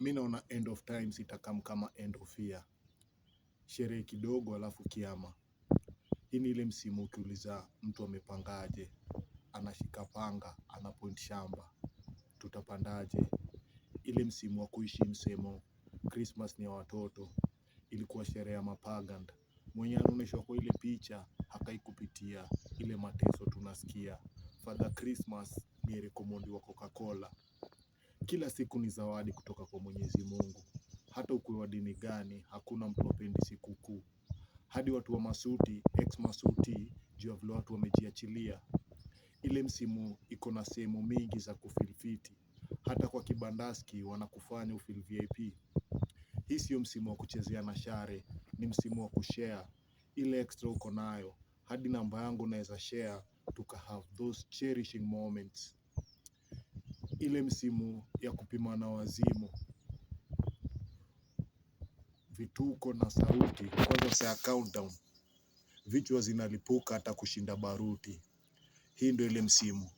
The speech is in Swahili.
mi naona end of times itakam kama end of year. Sherehe kidogo alafu kiama. Hii ni ile msimu ukiuliza mtu amepangaje, anashika panga, anapoint shamba, tutapandaje. Ile msimu wa kuishi msemo Christmas ni ya watoto, ilikuwa sherehe ya mapaganda. Mwenye anaonyeshwa kwa ile picha hakai kupitia ile mateso tunasikia. Father Christmas ni rekomondi wa Coca-Cola. Kila siku ni zawadi kutoka kwa Mwenyezi Mungu. Hata ukuwe wa dini gani, hakuna mtu hapendi sikukuu. Hadi watu wa masuti, ex masuti, juu ya vile watu wamejiachilia. Ile msimu iko na sehemu mingi za kufeel fiti. Hata kwa kibandaski wanakufanya ufeel VIP. Hii sio msimu wa kuchezea na share, ni msimu wa kushare ile extra uko nayo. Hadi namba yangu naeza share, tuka have those cherishing moments. Ile msimu ya kupima na wazimu, vituko na sauti, kwanza saa countdown, vichwa zinalipuka hata kushinda baruti. Hii ndio ile msimu.